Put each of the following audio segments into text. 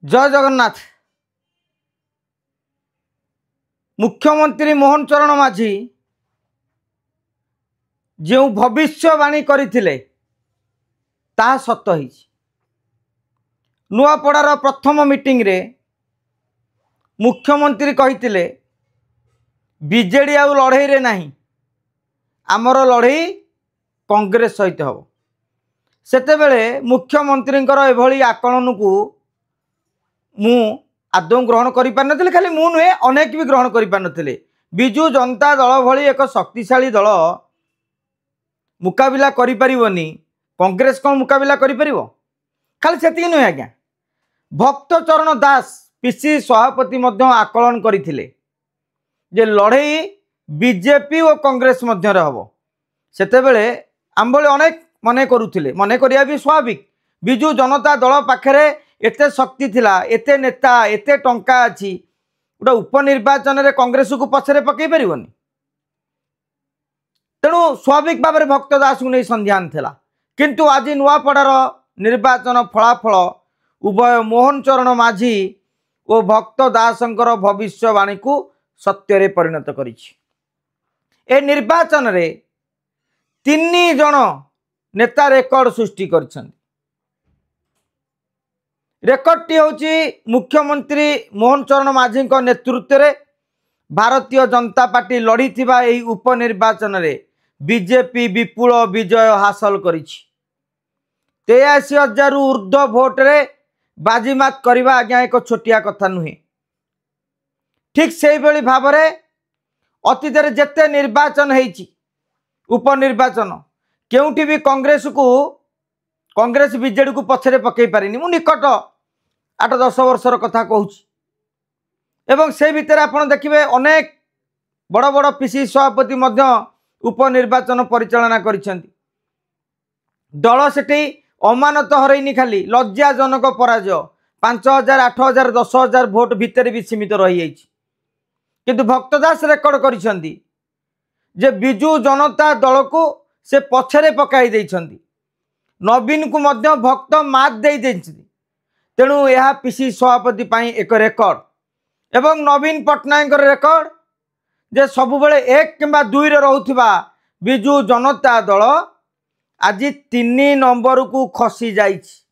जय जगन्नाथ। मुख्यमंत्री मोहन चरण माझी जो भविष्यवाणी करथिले ता सत्य ही। नुआपड़ार प्रथम मीटिंग रे मुख्यमंत्री कहिथिले बीजेडी आउ लड़ई रे नहीं, आमर लड़ई कांग्रेस सहित हम। सेतेबेले मुख्यमंत्री एभली आकलन को मु आदौ ग्रहण कर पार नथिले, खाली मु नुहे अनेक भी ग्रहण कर पार नथिले। बिजु जनता दल भली एक शक्तिशाली दल मुकाबिला करि परिबनी, कांग्रेस कौन मुकाबिला करि परिबो? खाली सेतिक नुहे आज्ञा, भक्त चरण दास पीसी सभापति मध्य आकलन करथिले जे लड़ई बीजेपी और कांग्रेस मध्य हम। सेतेबेले आम भली अनेक मने करुथिले, मने करिया भी स्वाभाविक। बिजु जनता दल पाखरे एते शक्ति थिला, एते नेता, एते टंका अछि, गोटे उपनिर्वाचन रे कांग्रेस को पछरे पकई परिबनी। तेणु स्वाभाविक भाव में भक्त दास को नहीं संध्यान थिला। किंतु आज नुआपड़ार निर्वाचन फलाफल उभय मोहन चरण माझी और भक्त दासंकर भविष्यवाणी को सत्य रे परिणत करिछि। ए निर्वाचन रे 3 जन नेता रेकर्ड सृष्टि करछन। रेकर्ड टी होची मुख्यमंत्री मोहन चरण माझी नेतृत्व में भारतीय जनता पार्टी लड़ी थिबा एही उपनिर्वाचन रे बीजेपी विपुल विजय हासिल करिछि। 83,000 ऊर्ध्व भोट रे बाजीमात करवा आज्ञा एक छोटिया कथा नुहे। ठीक से भली भाव रे अतीत रे जेते निर्वाचन हेछि उपनिर्वाचन केउठी भी कांग्रेस बीजेडी को पछरे पकई पारिनी। मु निकट 8-10 वर्षर कथा कहूछि। एवं से भितर आपण देखिबे अनेक बड़ बड़ पीसी सभापति मध्य उपनिर्वाचन परिचालना करिसेंती। दल सेठी अमानत हरैनी, खाली लज्जाजनक पराजय 5,000, 8,000, 10,000 भोट भितर भी सीमित रही जाइछि। किंतु भक्तदास रेकर्ड करिसेंती जे बिजु जनता दल को से पछरे पकाई देइछंती, नवीन को मध्य भक्त मात दे देइछंती। तेणु यह पीसी सभापति पाई एक रेकर्ड। एवं नवीन पट्टनायक रेकर्ड जे सबुबले 1 किंबा 2 रे रहुथिबा बिजु जनता दल आज 3 नंबर को खसी जाइछि।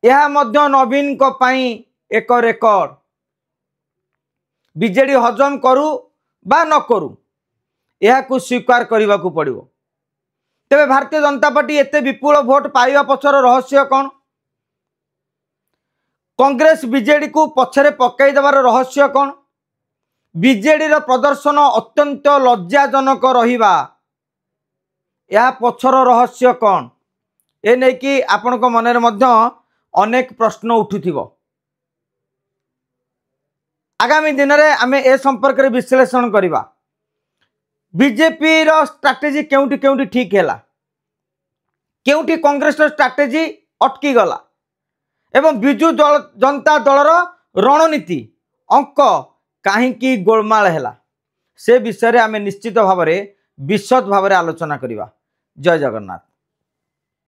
यह मध्य नवीन को पाई एक रेकर्ड। बीजेडी हजम करू बा न करू यह को स्वीकार करने को पड़ो। तेरे भारतीय जनता पार्टी एते विपुल भोट पाइबा पछर रहस्य कौन? कांग्रेस बीजेडी को पछरे पकई देवार रहस्य कौन? बीजेडी रो प्रदर्शन अत्यंत लज्जाजनक रहिबा या पछर रहस्य कौन? ए नै कि आपण को मन मध्य अनेक प्रश्न उठुथिबो। आगामी दिन में आम ए संपर्क में विश्लेषण करवा। बीजेपी रो स्ट्रैटेजी केउटी केउटी ठीक हैला, केउटी कांग्रेस रो स्ट्रैटेजी अटकी गला, एवं बिजु जनता दलर रणनीति अंक काहींकी गोलमाल हैला, से विषय में आम निश्चित भाव में विशद भाव में आलोचना करवा। जय जगन्नाथ।